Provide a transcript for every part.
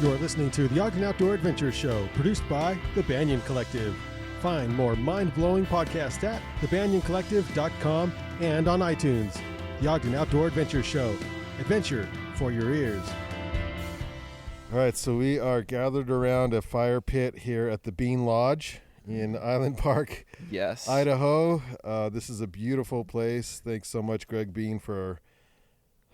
You're listening to the Ogden Outdoor Adventure Show, produced by The Banyan Collective. Find more mind-blowing podcasts at thebanyancollective.com and on iTunes. The Ogden Outdoor Adventure Show. Adventure for your ears. All right, so we are gathered around a fire pit here at the Bean Lodge in Island Park, yes, Idaho. This is a beautiful place. Thanks so much, Greg Bean, for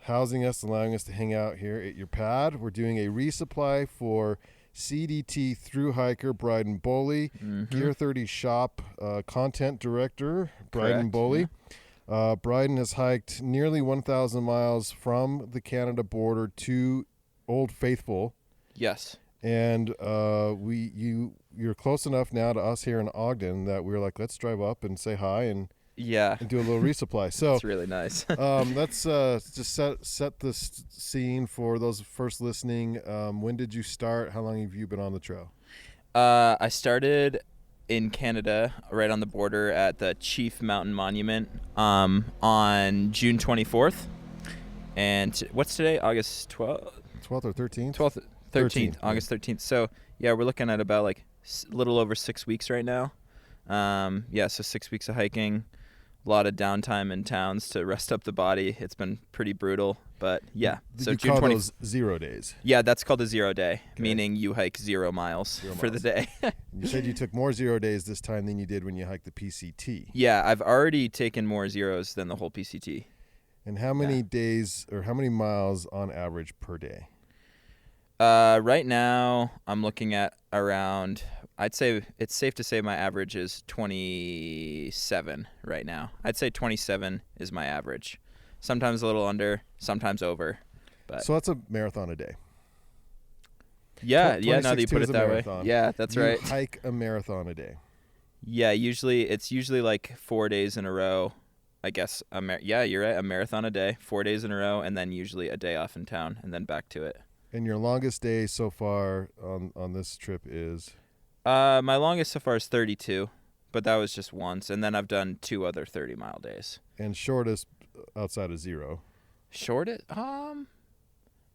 housing us, allowing us to hang out here at your pad. We're doing a resupply for CDT Thru-Hiker Bryden Bowley, Gear 30 shop content director Bryden Bowley. Yeah. Bryden has hiked nearly 1,000 miles from the Canada border to Old Faithful. Yes. And you're close enough now to us here in Ogden that we were like, let's drive up and say hi and do a little resupply. So it's really nice. Let's just set the scene for those first listening. When did you start? How long have you been on the trail? I started in Canada, right on the border at the Chief Mountain Monument on June 24th. And what's today? August 12th? 12th or 13th? 13th. August 13th. So, yeah, we're looking at about like a little over 6 weeks right now. So 6 weeks of hiking. A lot of downtime in towns to rest up the body. It's been pretty brutal, but yeah. So you call those 0 days? Yeah, that's called a 0 day, meaning you hike 0 miles for the day. You said you took more 0 days this time than you did when you hiked the PCT. Yeah, I've already taken more zeros than the whole PCT. And how many days or how many miles on average per day? Right now, I'm looking at around, I'd say it's safe to say my average is 27 right now. I'd say 27 is my average. Sometimes a little under, sometimes over. But so that's a marathon a day. Yeah, now that you put it that way. Yeah, that's right. You hike a marathon a day. Yeah, it's usually like 4 days in a row. I guess, you're right, a marathon a day, 4 days in a row, and then usually a day off in town, and then back to it. And your longest day so far on this trip is? My longest so far is 32, but that was just once. And then I've done 2 other 30-mile days. And shortest outside of 0? Shortest?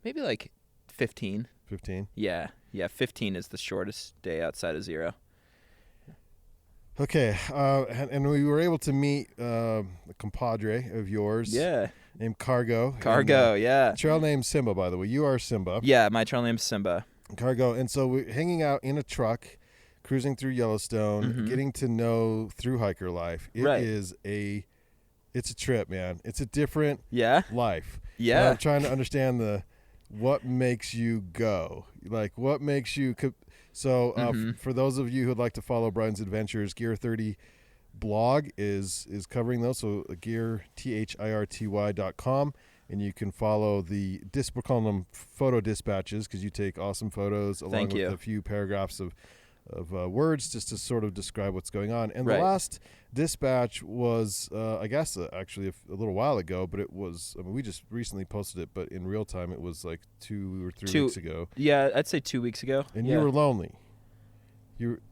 Maybe like 15. 15? Yeah, 15 is the shortest day outside of 0. Okay, and we were able to meet a compadre of yours. Yeah. Named Cargo. Yeah. Trail name Simba, by the way. You are Simba. Yeah, my trail name's Simba. Cargo. And so we're hanging out in a truck, cruising through Yellowstone, getting to know thru-hiker life. It's a trip, man. It's a different life. Yeah. And I'm trying to understand what makes you go. Like, what makes you... So for those of you who'd like to follow Bryden's adventures, Gear 30 blog is covering those. So gear, thirty.com, and you can follow we're calling them photo dispatches because you take awesome photos along with a few paragraphs of words just to sort of describe what's going on. And the last dispatch was, I guess, actually a little while ago, but it was, we just recently posted it, but in real time it was like 2 or 3 weeks ago. Yeah, I'd say 2 weeks ago. And you were lonely.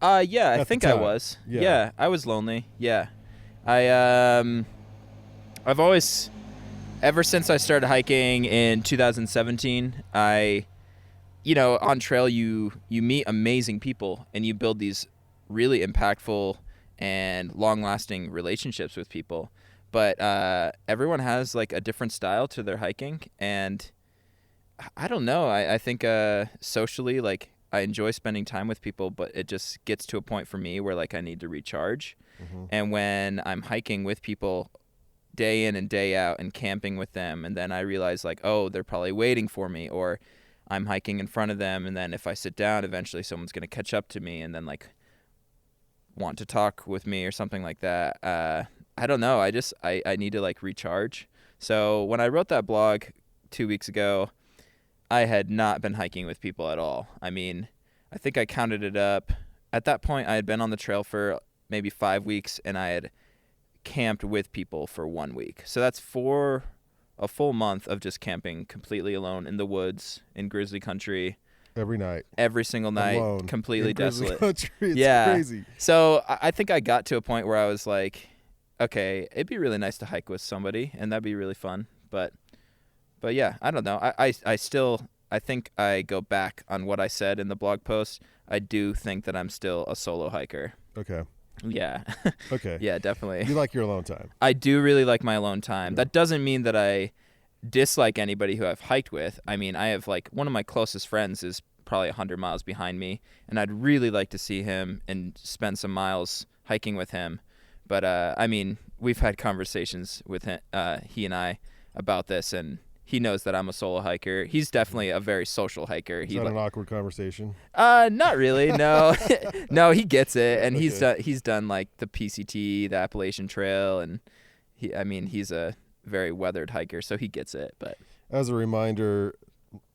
I think I was. Yeah, I was lonely. Yeah. I've always, ever since I started hiking in 2017, on trail you meet amazing people and you build these really impactful and long-lasting relationships with people. But everyone has like a different style to their hiking, and I don't know. I think socially, like, I enjoy spending time with people, but it just gets to a point for me where like I need to recharge. And when I'm hiking with people day in and day out and camping with them, and then I realize like, oh, they're probably waiting for me, or I'm hiking in front of them, and then if I sit down, eventually someone's going to catch up to me and then like want to talk with me or something like that. I don't know. I need to like recharge. So when I wrote that blog 2 weeks ago, I had not been hiking with people at all. I mean, I think I counted it up. At that point, I had been on the trail for maybe 5 weeks, and I had camped with people for 1 week. So that's a full month of just camping completely alone in the woods, in grizzly country. Every night. Every single night. Alone. Completely desolate. Country. It's crazy. So I think I got to a point where I was like, okay, it'd be really nice to hike with somebody, and that'd be really fun. But yeah, I don't know. I still I think I go back on what I said in the blog post. I do think that I'm still a solo hiker. Okay. Yeah. Okay. Yeah, definitely. You like your alone time. I do really like my alone time. Yeah. That doesn't mean that I dislike anybody who I've hiked with. I mean, I have like one of my closest friends is probably 100 miles behind me, and I'd really like to see him and spend some miles hiking with him. But I mean, we've had conversations with him, he and I, about this, and he knows that I'm a solo hiker. He's definitely a very social hiker. Is that an awkward conversation? Not really. No, no, he gets it, and Okay. he's done like the PCT, the Appalachian Trail, and he's a very weathered hiker, so he gets it. But as a reminder,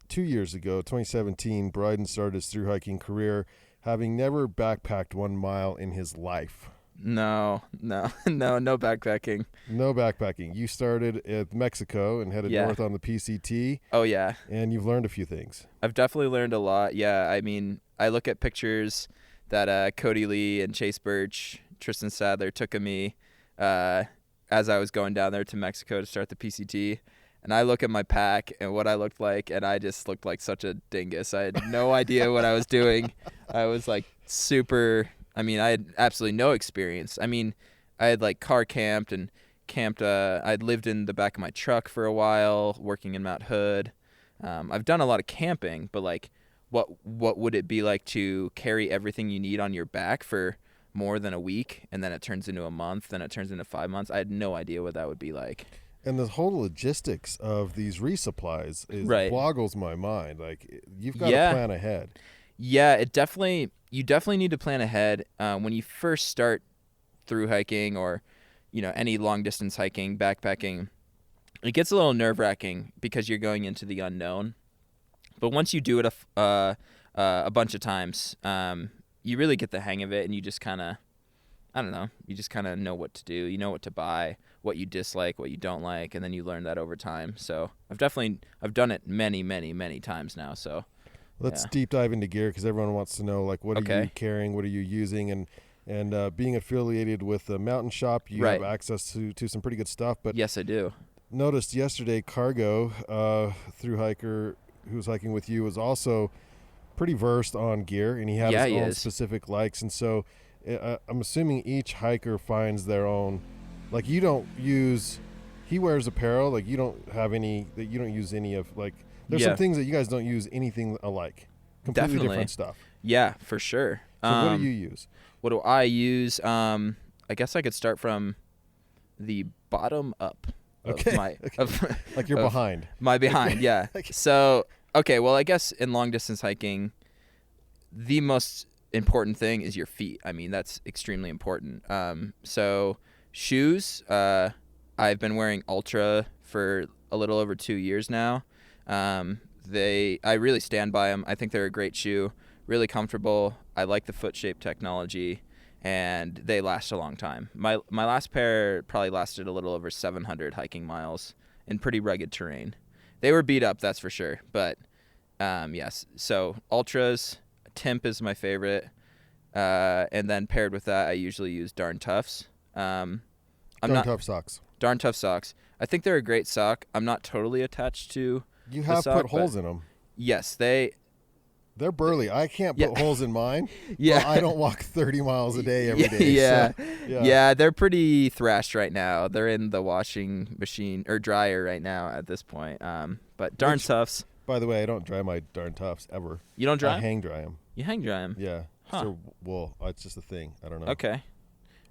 2 years ago, 2017, Bryden started his thru-hiking career, having never backpacked 1 mile in his life. No backpacking. No backpacking. You started at Mexico and headed north on the PCT. Oh, yeah. And you've learned a few things. I've definitely learned a lot. Yeah, I mean, I look at pictures that Cody Lee and Chase Birch, Tristan Sadler took of me as I was going down there to Mexico to start the PCT. And I look at my pack and what I looked like, and I just looked like such a dingus. I had no idea what I was doing. I was like super... I mean, I had absolutely no experience. I mean, I had like car camped. I'd lived in the back of my truck for a while, working in Mount Hood. I've done a lot of camping, but like, what would it be like to carry everything you need on your back for more than a week, and then it turns into a month, then it turns into 5 months? I had no idea what that would be like. And the whole logistics of these resupplies boggles my mind. Like, you've got to plan ahead. Yeah, you definitely need to plan ahead. When you first start through hiking or, any long distance hiking, backpacking, it gets a little nerve wracking because you're going into the unknown. But once you do it a bunch of times, you really get the hang of it, and you just kind of, I don't know, you just kind of know what to do. You know what to buy, what you dislike, what you don't like, and then you learn that over time. So I've done it many, many, many times now. So. Let's deep dive into gear, because everyone wants to know, like, what are you carrying, what are you using, and being affiliated with the Mountain Shop, you have access to some pretty good stuff. But yes, I do. Noticed yesterday, Cargo, thru-hiker who's hiking with you, was also pretty versed on gear, and he had his own specific likes. And so I'm assuming each hiker finds their own. Like, you don't use. He wears apparel. Like, you don't have any. That you don't use any of, like. There's some things that you guys don't use anything alike. Completely different stuff. Yeah, for sure. So what do you use? What do I use? I guess I could start from the bottom up. Like you're behind. My behind, yeah. So, well, I guess in long distance hiking, the most important thing is your feet. I mean, that's extremely important. So shoes, I've been wearing Ultra for a little over 2 years now. I really stand by them. I think they're a great shoe, really comfortable. I like the foot shape technology, and they last a long time. My last pair probably lasted a little over 700 hiking miles in pretty rugged terrain. They were beat up, that's for sure. But yes, so Ultras, Timp is my favorite, and then paired with that, I usually use Darn Toughs. Darn Tough socks. Darn Tough socks. I think they're a great sock. I'm not totally attached to. You have put holes in them. Yes, they're burly. I can't put holes in mine. Yeah, well, I don't walk 30 miles a day every day. Yeah, they're pretty thrashed right now. They're in the washing machine or dryer right now at this point. But Darn Toughs. By the way, I don't dry my Darn Toughs ever. You don't dry? I hang dry them. You hang dry them? Yeah. Huh. So, well, it's just a thing. I don't know. Okay.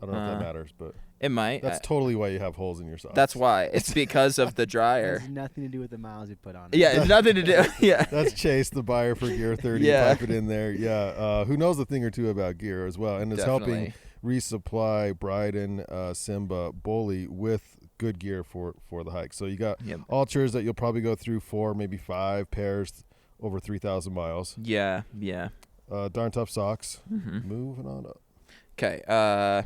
I don't know if that matters, but it might. That's totally why you have holes in your socks. That's why. It's because of the dryer. It has nothing to do with the miles you put on it. Yeah, nothing to do. Yeah. That's Chase, the buyer for Gear 30. Type it in there. Yeah. Who knows a thing or two about gear as well, and is helping resupply Bryden, Simba, Bowley with good gear for the hike. So you got Ultras that you'll probably go through 4, maybe 5 pairs over 3,000 miles. Yeah. Darn Tough socks. Mm-hmm. Moving on up. Okay.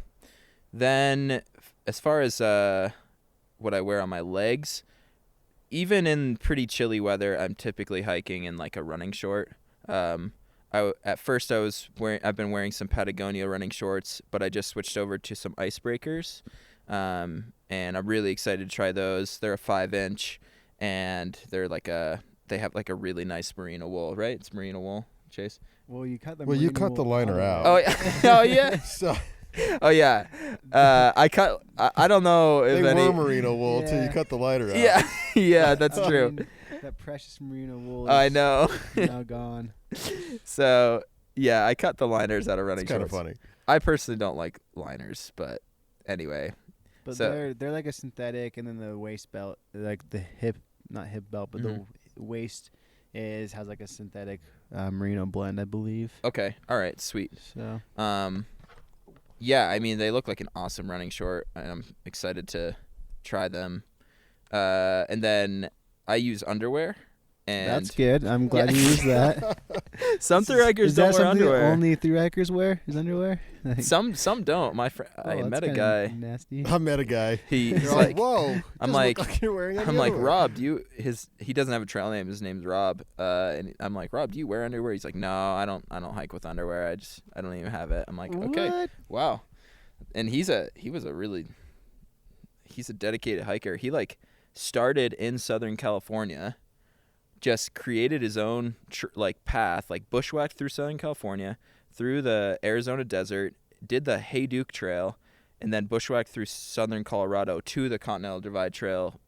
Then, as far as what I wear on my legs, even in pretty chilly weather, I'm typically hiking in like a running short. At first I've been wearing some Patagonia running shorts, but I just switched over to some icebreakers, and I'm really excited to try those. They're a 5-inch, and they're like a they have like a really nice merino wool, right? It's merino wool, Chase. Well, you cut the. Well, you cut the liner out. Oh yeah. Oh yeah. So. Oh yeah. I cut. I don't know if they any. were merino wool till you cut the liner out. Yeah. Yeah, that's true. That precious merino wool. Is I know. now gone. So yeah, I cut the liners out of running shorts. It's kind of funny. I personally don't like liners, but anyway. But so, they're like a synthetic, and then the waist belt, like the not hip belt, but the waist has like a synthetic merino blend, I believe. Okay. All right. Sweet. So. Yeah, I mean they look like an awesome running short, and I'm excited to try them. And then I use underwear. And that's good. I'm glad you used that. Some thru-hikers don't wear underwear. Only thru-hikers wear is underwear. Some don't. My friend, I met a guy. Nasty. I met a guy. He's like, whoa. I'm like, you're wearing I'm like, Rob, he doesn't have a trail name. His name's Rob. And I'm like, Rob, do you wear underwear? He's like, no, I don't hike with underwear. I don't even have it. I'm like, okay, what? wow. And he's a dedicated hiker. He like started in Southern California. Just created his own path, like bushwhacked through Southern California, through the Arizona desert, did the Hayduke Trail, and then bushwhacked through Southern Colorado to the Continental Divide Trail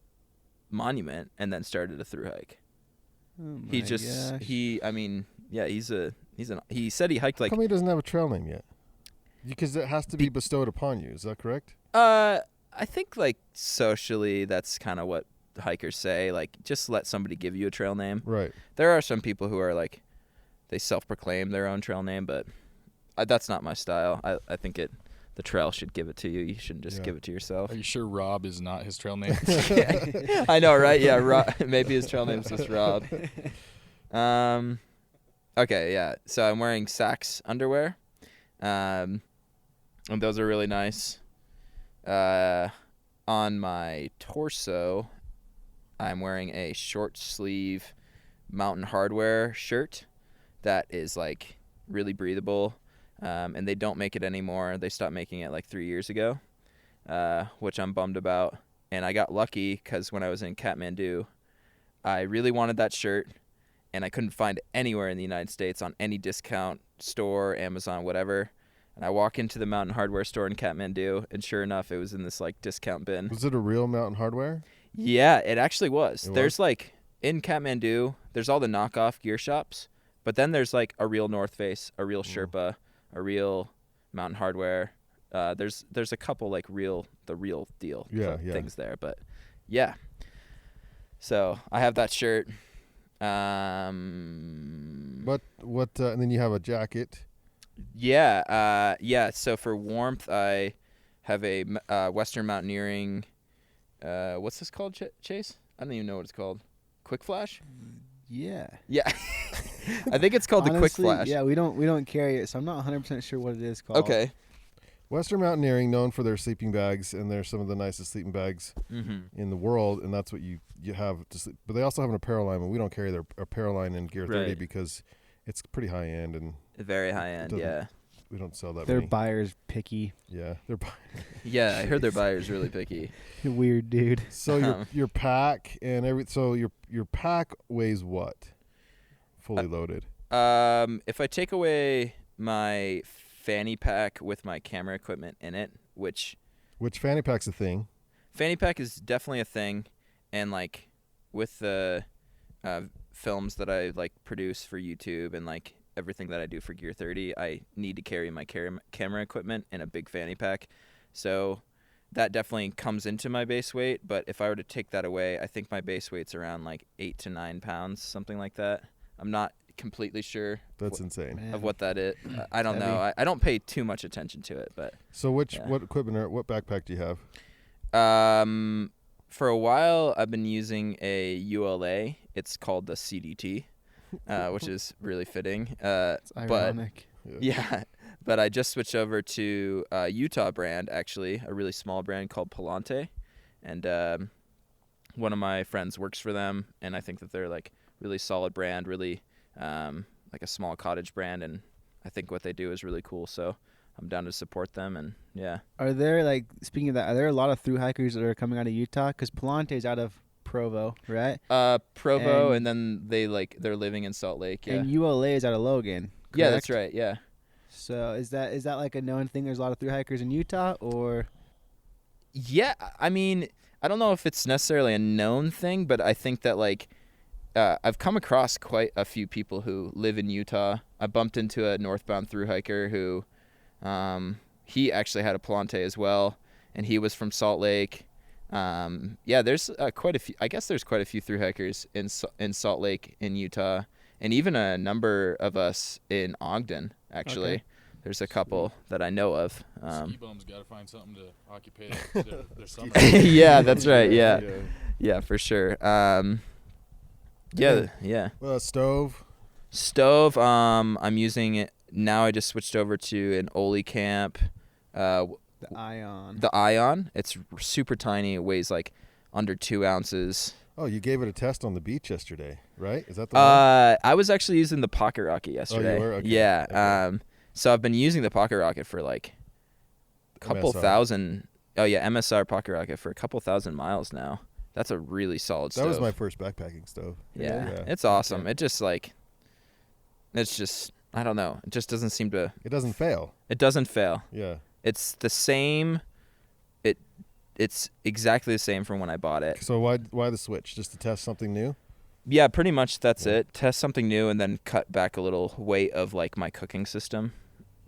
monument, and then started a thru hike. Oh He said he hiked like. How come he doesn't have a trail name yet? Because it has to be bestowed upon you. Is that correct? I think like socially, that's kind of what hikers say, like just let somebody give you a trail name. Right. There are some people who are like they self-proclaim their own trail name, but that's not my style. I think the trail should give it to you. You shouldn't just give it to yourself. Are you sure Rob is not his trail name? I know, right? Yeah, Rob, maybe his trail name's just Rob. Okay, yeah. So I'm wearing Saks underwear, and those are really nice. On my torso, I'm wearing a short sleeve Mountain Hardwear shirt that is like really breathable, and they don't make it anymore. They stopped making it like 3 years ago, which I'm bummed about. And I got lucky because when I was in Kathmandu, I really wanted that shirt, and I couldn't find it anywhere in the United States on any discount store, Amazon, whatever. And I walk into the Mountain Hardwear store in Kathmandu, and sure enough, it was in this like discount bin. Was it a real Mountain Hardwear? Yeah, it actually was. There's like in Kathmandu, there's all the knockoff gear shops, but then there's like a real North Face, a real Sherpa, a real Mountain Hardwear. There's a couple like the real deal things there, but yeah. So I have that shirt. What and then you have a jacket. Yeah, So for warmth, I have a Western Mountaineering. What's this called, Chase? I don't even know what it's called. Quick Flash? Yeah. Yeah. I think it's called the Quick Flash. Yeah, we don't carry it, so I'm not 100% sure what it is called. Okay. Western Mountaineering, known for their sleeping bags, and they're some of the nicest sleeping bags in the world, and that's what you have to sleep. But they also have an apparel line, but we don't carry their apparel line in Gear 30 because it's pretty high end and very high end. Yeah. We don't sell that. Their buyers picky. Yeah, they're. Yeah, I heard their buyers really picky. Weird dude. So your pack and so your pack weighs what? Fully loaded. If I take away my fanny pack with my camera equipment in it, which fanny pack's a thing. Fanny pack is definitely a thing, and like with the films that I like produce for YouTube and like everything that I do for Gear 30, I need to carry my camera equipment in a big fanny pack. So that definitely comes into my base weight, but if I were to take that away, I think my base weight's around like 8 to 9 pounds, something like that. I'm not completely sure. That's insane. Of what that is. I don't know. I don't pay too much attention to it, but. So what equipment or what backpack do you have? For a while, I've been using a ULA. It's called the CDT, which is really fitting. It's ironic. But I just switched over to a Utah brand, actually, a really small brand called Palante, and one of my friends works for them, and I think that they're like really solid brand, really like a small cottage brand, and I think what they do is really cool. So I'm down to support them, and yeah. Are there, like, speaking of that, are there a lot of thru-hikers that are coming out of Utah? Because Palante's out of Provo, right? Provo, and then they're living in Salt Lake. Yeah. And ULA is out of Logan. Correct? Yeah, that's right. Yeah. So is that like a known thing? There's a lot of thru-hikers in Utah, or? Yeah, I mean, I don't know if it's necessarily a known thing, but I think that I've come across quite a few people who live in Utah. I bumped into a northbound thru-hiker who, he actually had a Palante as well, and he was from Salt Lake. Yeah, there's quite a few. I guess there's quite a few thru-hikers in Salt Lake in Utah, and even a number of us in Ogden. Actually, okay. There's a couple that I know of. Ski bums got to find something to occupy their summer. Yeah, that's right. Yeah, for sure. Yeah. Well, stove. I'm using it now. I just switched over to an Oli Camp. The Ion. The Ion. It's super tiny. It weighs under 2 ounces. Oh, you gave it a test on the beach yesterday, right? Is that the one? I was actually using the Pocket Rocket yesterday. Oh, you were? Okay. Yeah. Okay. So I've been using the Pocket Rocket for a couple MSR. thousand. Oh yeah, MSR Pocket Rocket for a couple thousand miles now. That's a really solid stove. That was my first backpacking stove. Yeah. It's awesome. Okay. It just it's just, I don't know. It just doesn't seem to. It doesn't fail. It doesn't fail. Yeah. It's the same. It's exactly the same from when I bought it. So why the switch? Just to test something new? Yeah, pretty much that's it. Test something new and then cut back a little weight of my cooking system.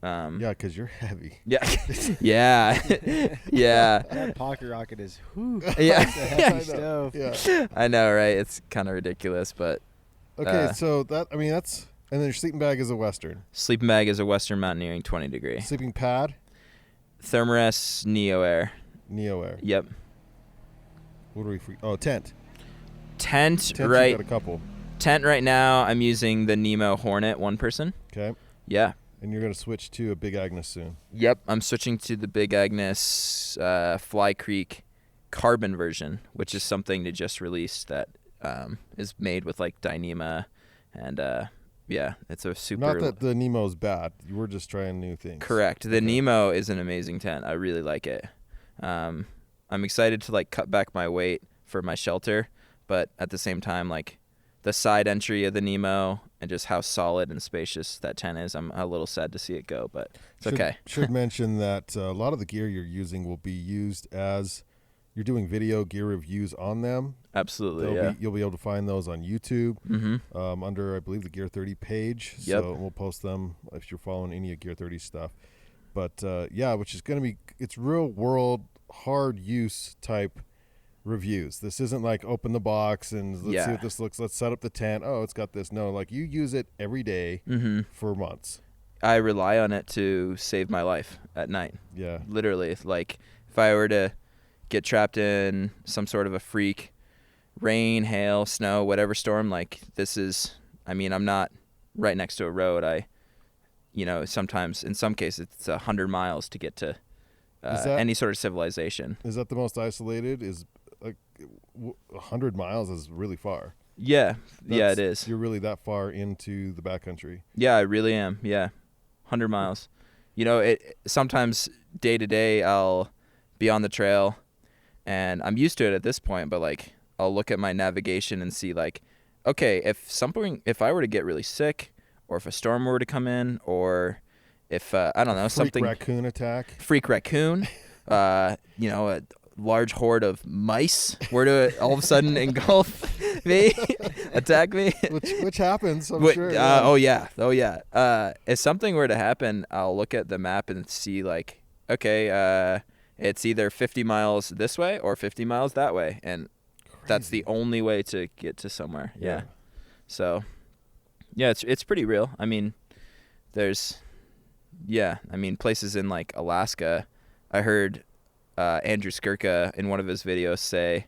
Yeah, because you're heavy. Yeah. Yeah. That Pocket Rocket is yeah. That's a heavy stove. Yeah. I know, right? It's kind of ridiculous, but. Okay, so that's, and then your sleeping bag is a Western. Sleeping bag is a Western Mountaineering 20 degree. Sleeping pad? Thermarest Neo Air. Neo Air. Yep. What are we tent. Tent, right. You got a couple. Tent right now, I'm using the Nemo Hornet 1-person. Okay. Yeah. And you're going to switch to a Big Agnes soon. Yep, I'm switching to the Big Agnes Fly Creek carbon version, which is something they just released that is made with Dyneema, and yeah, it's a super. Not that the Nemo's bad. You were just trying new things. Correct. The Nemo is an amazing tent. I really like it. I'm excited to cut back my weight for my shelter, but at the same time, the side entry of the Nemo and just how solid and spacious that tent is, I'm a little sad to see it go, but it's okay. Should mention that a lot of the gear you're using will be used as you're doing video gear reviews on them. Absolutely, yeah. You'll be able to find those on YouTube Mm-hmm. under, I believe, the Gear 30 page. Yep. So we'll post them if you're following any of Gear 30 stuff. But, yeah, which is going to be, it's real world, hard use type reviews. This isn't open the box and let's see what this looks. Let's set up the tent. Oh, it's got this. No, you use it every day for months. I rely on it to save my life at night. Yeah. Literally. If I were to get trapped in some sort of a freak rain, hail, snow, whatever storm, this is, I'm not right next to a road. Sometimes, in some cases, it's 100 miles to get to any sort of civilization. Is that the most isolated? Is 100 miles is really far. Yeah. Yeah, it is. You're really that far into the backcountry. Yeah, I really am. Yeah. 100 miles. It sometimes day to day I'll be on the trail and I'm used to it at this point, but I'll look at my navigation and see okay, if I were to get really sick or if a storm were to come in or if I don't know, something raccoon attack. Freak raccoon, a large horde of mice were to all of a sudden engulf me, attack me. Which happens, I'm sure. Yeah. Oh yeah. If something were to happen, I'll look at the map and see okay, it's either 50 miles this way or 50 miles that way, and that's the only way to get to somewhere. Yeah. So, yeah, it's pretty real. There's, places in Alaska. I heard Andrew Skirka in one of his videos say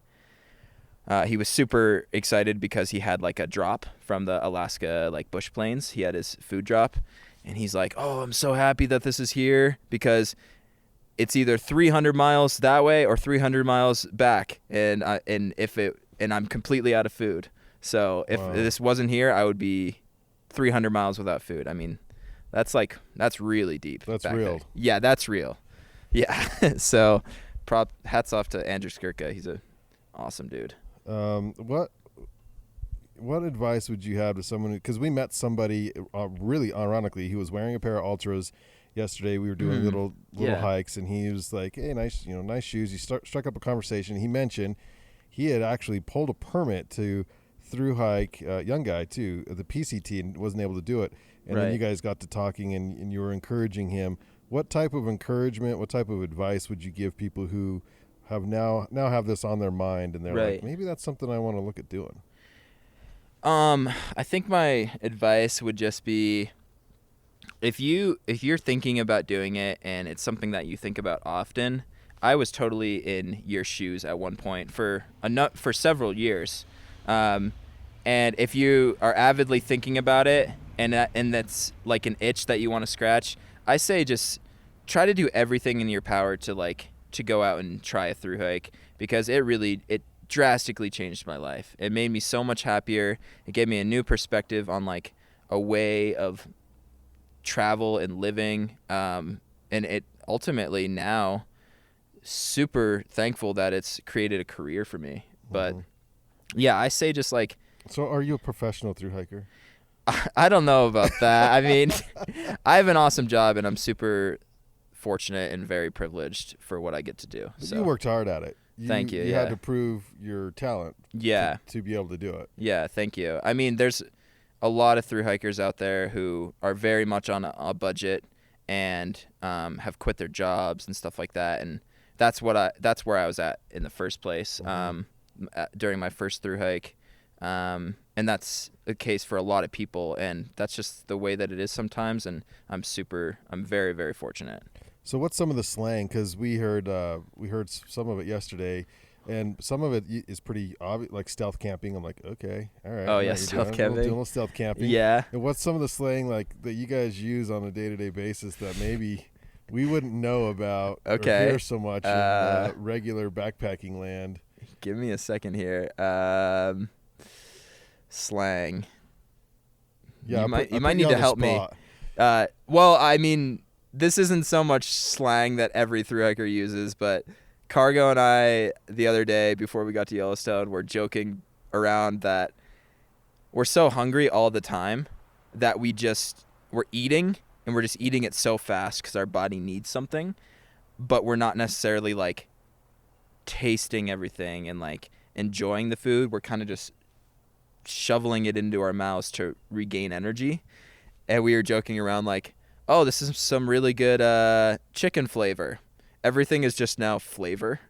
he was super excited because he had a drop from the Alaska bush plains. He had his food drop, and he's oh, I'm so happy that this is here because it's either 300 miles that way or 300 miles back, and I'm completely out of food. So if this wasn't here, I would be 300 miles without food. That's really deep. That's real. Yeah, that's real. Yeah. So hats off to Andrew Skirka. He's a awesome dude. What advice would you have to someone because we met somebody really ironically, he was wearing a pair of Ultras yesterday. We were doing little hikes, and he was like, hey, nice shoes. He struck up a conversation. He mentioned he had actually pulled a permit to thru-hike, young guy too, the PCT, and wasn't able to do it. And then you guys got to talking, and you were encouraging him. What type of encouragement, what type of advice would you give people who have now have this on their mind, and they're like, maybe that's something I want to look at doing? I think my advice would just be, if you're thinking about doing it and it's something that you think about often, I was totally in your shoes at one point for several years. And if you are avidly thinking about it and that's like an itch that you want to scratch, I say just try to do everything in your power to go out and try a thru hike, because it drastically changed my life. It made me so much happier. It gave me a new perspective on like a way of travel and living. And it ultimately now super thankful that it's created a career for me. But yeah, I say just like. So are you a professional thru-hiker? I don't know about that. I mean, I have an awesome job and I'm super fortunate and very privileged for what I get to do. So. You worked hard at it. Thank you. You had to prove your talent. Yeah. To be able to do it. Yeah. Thank you. I mean, there's a lot of thru-hikers out there who are very much on a budget and have quit their jobs and stuff like that. And that's where I was at in the first place during my first thru-hike. And that's the case for a lot of people. And that's just the way that it is sometimes. And I'm very, very fortunate. So what's some of the slang? Because we heard some of it yesterday, and some of it is pretty obvious, like stealth camping. I'm like, okay, all right. Oh yeah, stealth camping. Doing a little stealth camping. Yeah. And what's some of the slang like that you guys use on a day-to-day basis that maybe we wouldn't know about or hear so much in regular backpacking land? Give me a second here. Slang. Yeah, you might need to help me. Well, I mean, this isn't so much slang that every thru-hiker uses, but Cargo and I, the other day before we got to Yellowstone, were joking around that we're so hungry all the time that we're eating, and we're just eating it so fast because our body needs something, but we're not necessarily like tasting everything and like enjoying the food. We're kind of just shoveling it into our mouths to regain energy. And we were joking around like, oh, this is some really good chicken flavor. Everything is just now flavor.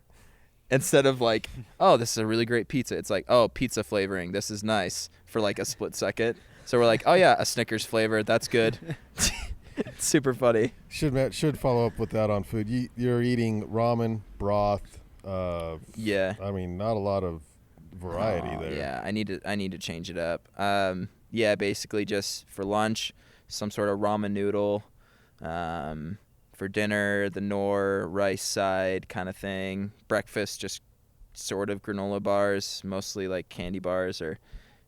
Instead of like, oh, this is a really great pizza. It's like, oh, pizza flavoring. This is nice for like a split second. So we're like, oh yeah, a Snickers flavor. That's good. It's super funny. Should follow up with that on food. You're eating ramen, broth. Yeah. I mean, not a lot of variety there. Yeah, I need to change it up. Yeah, basically just for lunch, some sort of ramen noodle. For dinner, the Knorr rice side kind of thing. Breakfast, just sort of granola bars, mostly like candy bars, or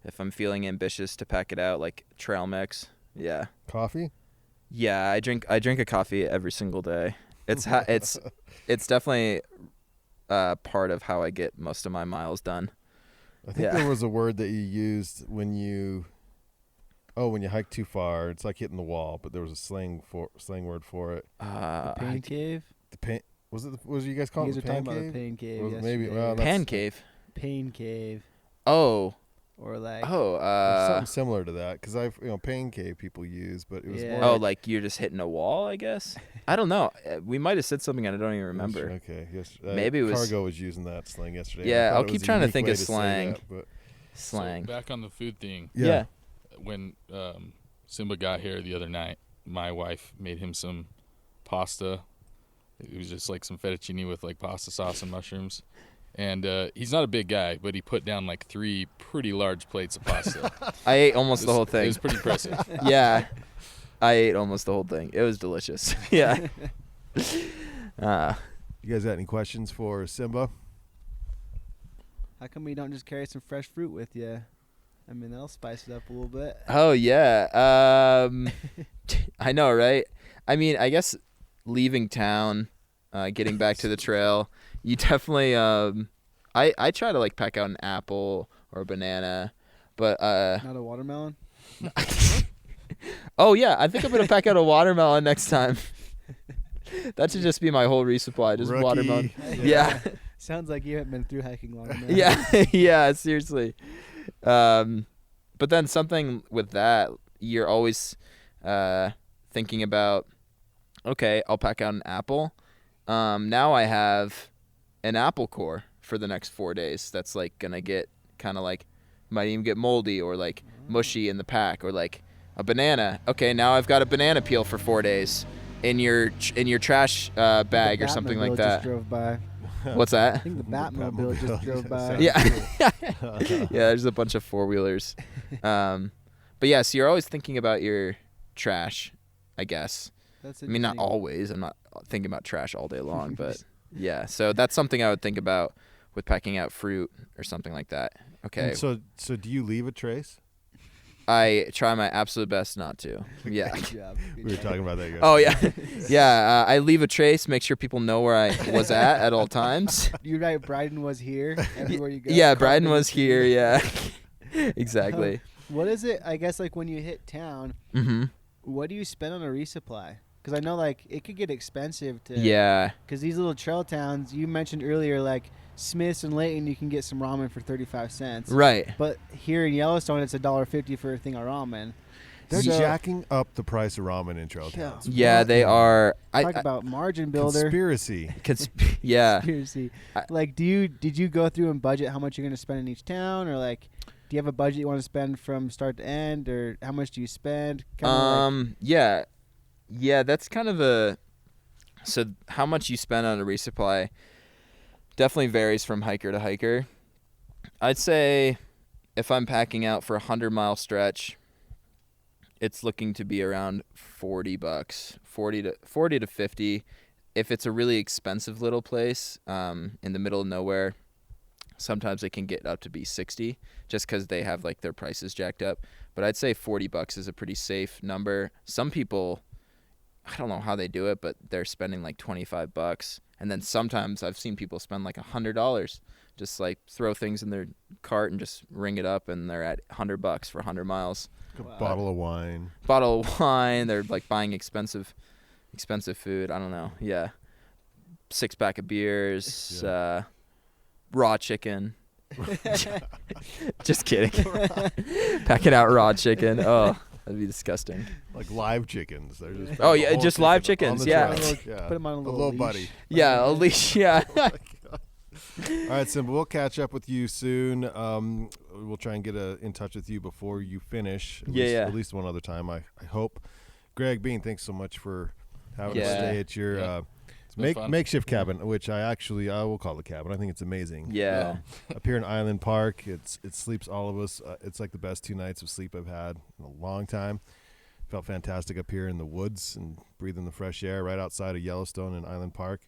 if I'm feeling ambitious to pack it out, like trail mix. Yeah. Coffee? Yeah, I drink a coffee every single day. It's definitely part of how I get most of my miles done. I think there was a word that you used when you hike too far. It's like hitting the wall, but there was a slang word for it. The pain cave? The pain was you guys calling it the pain cave? About the pain cave. Well, maybe pan cave. Pain cave. Oh. Or like something similar to that, because pain cave people use, but it was more like you're just hitting a wall, I guess. I don't know. We might have said something and I don't even remember. Okay, yes. Maybe it was Cargo was using that slang yesterday. Yeah, I'll keep trying to think of slang. Slang. So back on the food thing. Yeah. When Simba got here the other night, my wife made him some pasta. It was just like some fettuccine with like pasta sauce and mushrooms. And he's not a big guy, but he put down like 3 pretty large plates of pasta. I ate almost the whole thing. It was pretty impressive. Yeah. I ate almost the whole thing. It was delicious. Yeah. You guys got any questions for Simba? How come we don't just carry some fresh fruit with you? I mean, that'll spice it up a little bit. Oh, yeah. I know, right? I mean, I guess leaving town, getting back to the trail, you definitely, I try to like pack out an apple or a banana, but not a watermelon. Oh yeah, I think I'm gonna pack out a watermelon next time. That should just be my whole resupply, just Rookie. watermelon. Yeah. Sounds like you haven't been through hiking long enough. Yeah, yeah, seriously. But then something with that, you're always thinking about, okay, I'll pack out an apple. Now I have an apple core for the next 4 days. That's like gonna get kind of like, might even get moldy or like mushy in the pack, or like a banana. Okay, now I've got a banana peel for 4 days in your trash bag or something like that. Just drove by. What's that? I think the Batmobile just drove by. Yeah. Yeah, there's a bunch of four-wheelers. But yeah, so you're always thinking about your trash, I guess. I mean, not always. I'm not thinking about trash all day long, but yeah. So that's something I would think about with packing out fruit or something like that. Okay. And so do you leave a trace? I try my absolute best not to. Yeah. Good job. We were talking about that. Oh, yeah. Yeah, I leave a trace, make sure people know where I was at all times. You're right, Bryden was here everywhere you go. Yeah, Bryden was here, yeah. Exactly. What is it, I guess, like when you hit town, what do you spend on a resupply? Because I know, like, it could get expensive to... Yeah. Because these little trail towns, you mentioned earlier, like, Smiths and Layton, you can get some ramen for 35 cents. Right. But here in Yellowstone, it's $1.50 for a thing of ramen. They're jacking up the price of ramen in trail towns. Yeah, they are. Talk about margin builder. Conspiracy. Yeah. Conspiracy. Like, did you go through and budget how much you're going to spend in each town? Or, like, do you have a budget you want to spend from start to end? Or how much do you spend? Yeah. Yeah, that's kind of a... So how much you spend on a resupply definitely varies from hiker to hiker. I'd say if I'm packing out for a 100-mile stretch, it's looking to be around $40, 40 to 50. If it's a really expensive little place in the middle of nowhere, sometimes it can get up to be 60 just because they have like their prices jacked up. But I'd say $40 is a pretty safe number. Some people, I don't know how they do it, but they're spending like $25. And then sometimes I've seen people spend like $100, just like throw things in their cart and just ring it up, and they're at $100 for 100 miles. Wow. Bottle of wine. They're like buying expensive food. I don't know. Yeah. 6-pack of beers, raw chicken. Just kidding. Packing out raw chicken. Oh, that'd be disgusting. Like live chickens. They're just just live chickens. Yeah. Put them on a little leash. buddy. Yeah, a leash. Yeah. All right, Simba, we'll catch up with you soon. We'll try and get in touch with you before you finish. At least one other time, I hope. Greg Bean, thanks so much for having us stay at your makeshift cabin, which I will call it a cabin. I think it's amazing. Yeah. Up here in Island Park, it sleeps all of us. It's like the best 2 nights of sleep I've had in a long time. Felt fantastic up here in the woods and breathing the fresh air right outside of Yellowstone and Island Park.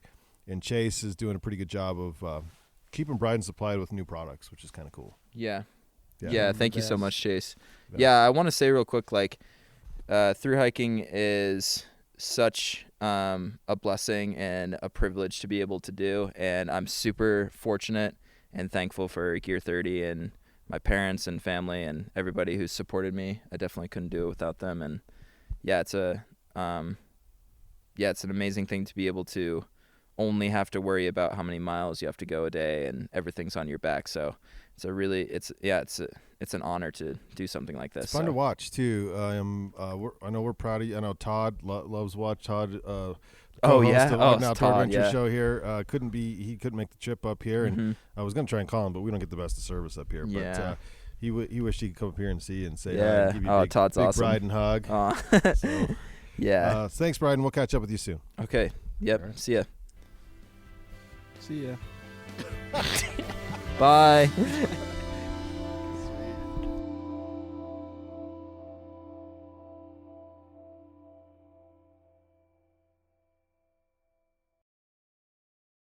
And Chase is doing a pretty good job of keeping Bryden supplied with new products, which is kind of cool. Yeah. Thank you so much, Chase. Yeah, I want to say real quick, like, thru-hiking is such a blessing and a privilege to be able to do, and I'm super fortunate and thankful for Gear 30 and my parents and family and everybody who's supported me. I definitely couldn't do it without them, and it's an amazing thing to be able to only have to worry about how many miles you have to go a day, and everything's on your back. So it's an honor to do something like this. It's fun to watch too. I know we're proud of you. I know Todd loves watch. Todd, Todd Adventure Show here. He couldn't make the trip up here, and I was gonna try and call him, but we don't get the best of service up here. But he wished he could come up here and see and say hi and give you Todd's big awesome. Bryden hug. So, thanks, Bryden. We'll catch up with you soon. Okay. Yep. Right. See ya. See ya. Bye.